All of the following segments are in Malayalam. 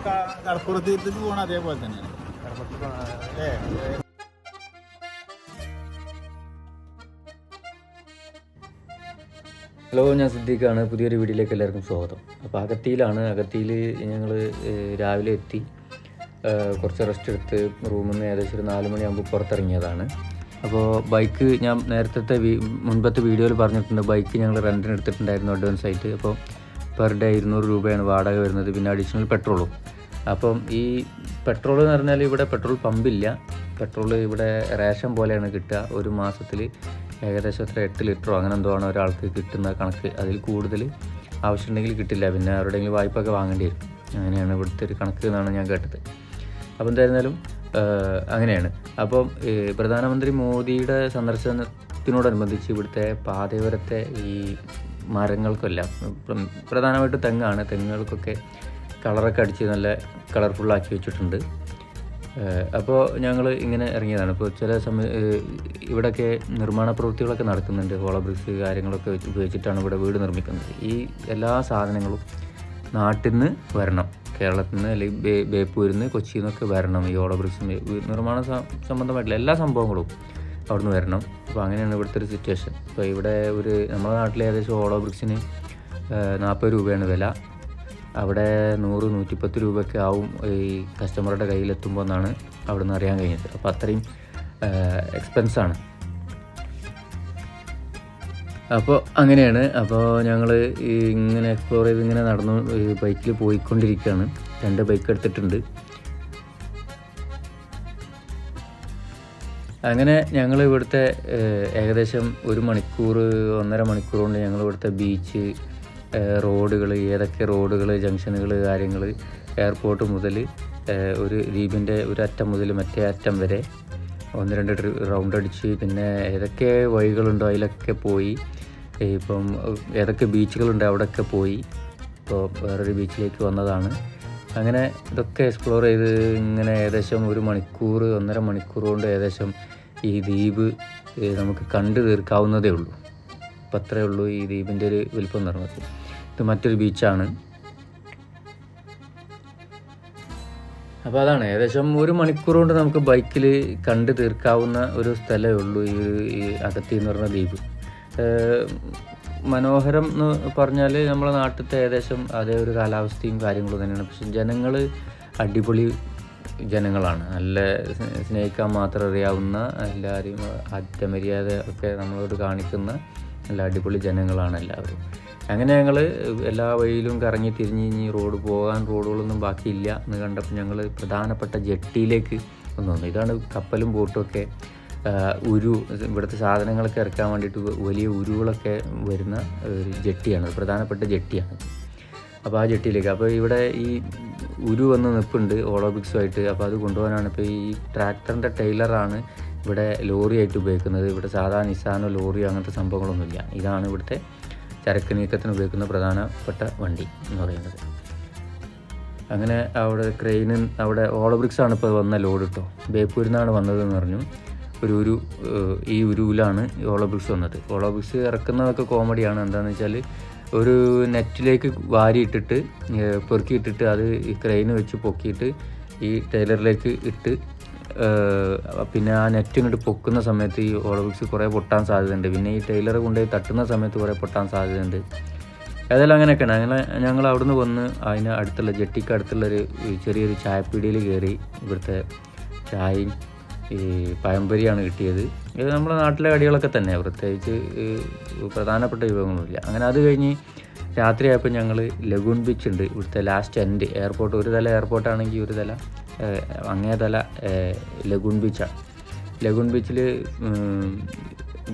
കടപ്പുറത്തേക്ക് പോകണം അതേപോലെ തന്നെയാണ്. ഹലോ, ഞാൻ സിദ്ദീഖാണ്. പുതിയൊരു വീഡിയോയിലേക്ക് എല്ലാവർക്കും സ്വാഗതം. അപ്പോൾ അഗത്തിയിൽ ഞങ്ങൾ രാവിലെ എത്തി. കുറച്ച് റെസ്റ്റ് എടുത്ത് റൂമിൽ നിന്ന് ഏകദേശം ഒരു 4 മണിയാകുമ്പോൾ പുറത്തിറങ്ങിയതാണ്. അപ്പോൾ ബൈക്ക് ഞാൻ മുൻപത്തെ വീഡിയോയിൽ പറഞ്ഞിട്ടുണ്ട്. ബൈക്ക് ഞങ്ങൾ റെൻറ്റിന് എടുത്തിട്ടുണ്ടായിരുന്നു അഡ്വാൻസ് ആയിട്ട്. അപ്പോൾ പെർ ഡേ 200 രൂപയാണ് വാടക വരുന്നത്, പിന്നെ അഡീഷണൽ പെട്രോളും. അപ്പം ഈ പെട്രോൾ എന്ന് പറഞ്ഞാൽ ഇവിടെ പെട്രോൾ പമ്പില്ല. പെട്രോൾ ഇവിടെ റേഷൻ പോലെയാണ് കിട്ടുക. ഒരു മാസത്തിൽ ഏകദേശം 8 ലിറ്ററോ അങ്ങനെ എന്തോ ആണ് ഒരാൾക്ക് കിട്ടുന്ന കണക്ക്. അതിൽ കൂടുതൽ ആവശ്യമുണ്ടെങ്കിൽ കിട്ടില്ല, പിന്നെ ആരുടെയെങ്കിലും വായ്പൊക്കെ വാങ്ങേണ്ടി വരും. അങ്ങനെയാണ് ഇവിടുത്തെ ഒരു കണക്ക് എന്നാണ് ഞാൻ കേട്ടത്. അപ്പോൾ എന്തായിരുന്നാലും അങ്ങനെയാണ്. അപ്പം പ്രധാനമന്ത്രി മോദിയുടെ സന്ദർശനത്തിനോടനുബന്ധിച്ച് ഇവിടുത്തെ പാതയോരത്തെ ഈ മരങ്ങൾക്കെല്ലാം, പ്രധാനമായിട്ട് തെങ്ങാണ്, തെങ്ങുകൾക്കൊക്കെ കളറൊക്കെ അടിച്ച് നല്ല കളർഫുള്ളാക്കി വെച്ചിട്ടുണ്ട്. അപ്പോൾ ഞങ്ങൾ ഇങ്ങനെ ഇറങ്ങിയതാണ്. ഇപ്പോൾ ചില ഇവിടെയൊക്കെ നിർമ്മാണ പ്രവൃത്തികളൊക്കെ നടക്കുന്നുണ്ട്. ഹോളോ ബ്രിക്സ് കാര്യങ്ങളൊക്കെ ഉപയോഗിച്ചിട്ടാണ് ഇവിടെ വീട് നിർമ്മിക്കുന്നത്. ഈ എല്ലാ സാധനങ്ങളും നാട്ടിൽ നിന്ന് വരണം, കേരളത്തിൽ നിന്ന് അല്ലെങ്കിൽ ബേപ്പൂരിൽ നിന്ന്, കൊച്ചിയിൽ നിന്നൊക്കെ വരണം. ഈ ഹോളോ ബ്രിക്സ് നിർമ്മാണ സംബന്ധമായിട്ടുള്ള എല്ലാ സംഭവങ്ങളും അവിടുന്ന് വരണം. അപ്പോൾ അങ്ങനെയാണ് ഇവിടുത്തെ ഒരു സിറ്റുവേഷൻ. ഇപ്പോൾ ഇവിടെ നമ്മുടെ നാട്ടിൽ ഏകദേശം ഹോളോ ബ്രിക്സിന് 40 രൂപയാണ് വില. അവിടെ 100-110 രൂപയൊക്കെ ആവും ഈ കസ്റ്റമറുടെ കയ്യിലെത്തുമ്പോൾ എന്നാണ് അവിടെ നിന്ന് അറിയാൻ കഴിഞ്ഞത്. അപ്പോൾ അത്രയും എക്സ്പെൻസാണ്. അപ്പോൾ അങ്ങനെയാണ്. അപ്പോൾ ഞങ്ങൾ ഇങ്ങനെ എക്സ്പ്ലോർ ചെയ്ത് ഇങ്ങനെ നടന്നു ബൈക്കിൽ പോയിക്കൊണ്ടിരിക്കുകയാണ്. 2 ബൈക്ക് എടുത്തിട്ടുണ്ട്. അങ്ങനെ ഞങ്ങൾ ഇവിടുത്തെ ഏകദേശം 1 മണിക്കൂർ 1.5 മണിക്കൂർ കൊണ്ട് ഞങ്ങൾ ഇവിടുത്തെ ബീച്ച്, റോഡുകൾ, ഏതൊക്കെ റോഡുകൾ, ജംഗ്ഷനുകൾ, കാര്യങ്ങൾ, എയർപോർട്ട് മുതൽ ഒരു ദ്വീപിൻ്റെ ഒരു അറ്റം മുതൽ മറ്റേ അറ്റം വരെ 1-2 റൗണ്ട് അടിച്ച്, പിന്നെ ഏതൊക്കെ വഴികളുണ്ടോ അതിലൊക്കെ പോയി. ഇപ്പം ഏതൊക്കെ ബീച്ചുകളുണ്ട് അവിടെയൊക്കെ പോയി. ഇപ്പോൾ വേറൊരു ബീച്ചിലേക്ക് വന്നതാണ്. അങ്ങനെ ഇതൊക്കെ എക്സ്പ്ലോർ ചെയ്ത് ഇങ്ങനെ ഏകദേശം 1 മണിക്കൂർ 1.5 മണിക്കൂർ കൊണ്ട് ഏകദേശം ഈ ദ്വീപ് നമുക്ക് കണ്ടു തീർക്കാവുന്നതേ ഉള്ളൂ. അപ്പം അത്രയേ ഉള്ളൂ ഈ ദ്വീപിൻ്റെ ഒരു വലിപ്പം എന്ന് പറഞ്ഞത്. ഇത് മറ്റൊരു ബീച്ചാണ്. അപ്പോൾ അതാണ് ഏകദേശം 1 മണിക്കൂർ കൊണ്ട് നമുക്ക് ബൈക്കിൽ കണ്ടു തീർക്കാവുന്ന ഒരു സ്ഥലമേ ഉള്ളൂ ഈ അഗത്തി എന്ന് പറഞ്ഞ ദ്വീപ്. മനോഹരം എന്ന് പറഞ്ഞാൽ നമ്മളെ നാട്ടിലത്തെ ഏകദേശം അതേ ഒരു കാലാവസ്ഥയും കാര്യങ്ങളും തന്നെയാണ്. പക്ഷെ ജനങ്ങൾ അടിപൊളി ജനങ്ങളാണ്. നല്ല സ്നേഹിക്കാൻ മാത്രം അറിയാവുന്ന, എല്ലാവരെയും ആത്മമര്യാദ ഒക്കെ നമ്മളോട് കാണിക്കുന്ന നല്ല അടിപൊളി ജനങ്ങളാണ് എല്ലാവരും. അങ്ങനെ ഞങ്ങൾ എല്ലാ വഴിയിലും കറങ്ങി തിരിഞ്ഞ് റോഡുകളൊന്നും ബാക്കിയില്ല എന്ന് കണ്ടപ്പോൾ ഞങ്ങൾ പ്രധാനപ്പെട്ട ജെട്ടിയിലേക്ക് വന്നു. ഇതാണ് കപ്പലും ബോട്ടും ഒക്കെ ഇവിടുത്തെ സാധനങ്ങളൊക്കെ ഇറക്കാൻ വേണ്ടിയിട്ട് വലിയ ഉരുകളൊക്കെ വരുന്ന ഒരു ജെട്ടിയാണ്, പ്രധാനപ്പെട്ട ജെട്ടിയാണ്. അപ്പോൾ ആ ജെട്ടിയിലേക്ക്, അപ്പോൾ ഇവിടെ ഈ വന്ന് നിൽപ്പുണ്ട് ഹോളോ ബ്രിക്സുമായിട്ട്. അപ്പോൾ അത് കൊണ്ടുപോകാനാണ്. ഇപ്പോൾ ഈ ട്രാക്ടറിൻ്റെ ടൈലറാണ് ഇവിടെ ലോറിയായിട്ട് ഉപയോഗിക്കുന്നത്. ഇവിടെ സാധാ നിസാനോ ലോറിയോ അങ്ങനത്തെ സംഭവങ്ങളൊന്നുമില്ല. ഇതാണ് ഇവിടുത്തെ ചരക്ക് നീക്കത്തിന് ഉപയോഗിക്കുന്ന പ്രധാനപ്പെട്ട വണ്ടി എന്ന് പറയുന്നത്. അങ്ങനെ അവിടെ ഹോളോ ബ്രിക്സാണ് ഇപ്പോൾ വന്ന ലോഡ് കേട്ടോ. ബേപ്പൂരിൽ നിന്നാണ് വന്നതെന്ന് പറഞ്ഞു. ഈ ഉരുവിലാണ് ഹോളോ ബ്രിക്സ് വന്നത്. ഹോളോ ബ്രിക്സ് ഇറക്കുന്നതൊക്കെ കോമഡിയാണ്. എന്താണെന്ന് വെച്ചാൽ ഒരു നെറ്റിലേക്ക് വാരിയിട്ടിട്ട് പെറുക്കിയിട്ടിട്ട് അത് ഈ ക്രെയിന് വെച്ച് പൊക്കിയിട്ട് ഈ ടൈലറിലേക്ക് ഇട്ട്, പിന്നെ ആ നെറ്റിനിട്ട് പൊക്കുന്ന സമയത്ത് ഈ ഹോളോ ബ്രിക്സ് കുറേ പൊട്ടാൻ സാധ്യതയുണ്ട്. പിന്നെ ഈ ടൈലർ കൊണ്ടുപോയി തട്ടുന്ന സമയത്ത് കുറേ പൊട്ടാൻ സാധ്യതയുണ്ട്. ഏതായാലും അങ്ങനെയൊക്കെയാണ്. അങ്ങനെ ഞങ്ങൾ അവിടുന്ന് വന്ന് അതിന് അടുത്തുള്ള ജെട്ടിക്ക് അടുത്തുള്ളൊരു ചെറിയൊരു ചായപ്പീടിയിൽ കയറി. ഇവിടുത്തെ ചായയും ഈ പഴംപൊരിയാണ് കിട്ടിയത്. ഇത് നമ്മുടെ നാട്ടിലെ കടികളൊക്കെ തന്നെയാണ്, പ്രത്യേകിച്ച് പ്രധാനപ്പെട്ട വിഭവങ്ങളൊന്നുമില്ല. അങ്ങനെ അത് കഴിഞ്ഞ് രാത്രിയായപ്പോൾ ഞങ്ങൾ ലഗൂൺ ബീച്ച് ഉണ്ട്, ഇവിടുത്തെ ലാസ്റ്റ് എൻഡ് എയർപോർട്ട്. ഒരു തല എയർപോർട്ടാണെങ്കിൽ ഒരു തല അങ്ങേ തല ലഗൂൺ ബീച്ചാണ്. ലഗൂൺ ബീച്ചിൽ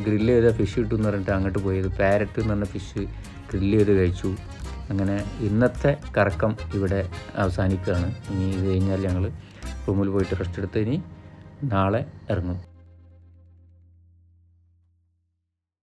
ഗ്രില്ല് ചെയ്ത ഫിഷ് കിട്ടുമെന്ന് പറഞ്ഞിട്ട് അങ്ങോട്ട് പോയത്. പാരറ്റ് എന്ന് പറഞ്ഞ ഫിഷ് ഗ്രില്ല് ചെയ്ത് കഴിച്ചു. അങ്ങനെ ഇന്നത്തെ കറക്കം ഇവിടെ അവസാനിക്കുകയാണ്. ഇനി ഇത് കഴിഞ്ഞാൽ ഞങ്ങൾ റൂമിൽ പോയിട്ട് റെസ്റ്റ് എടുത്ത് ഇനി നാളെ ഇറങ്ങും.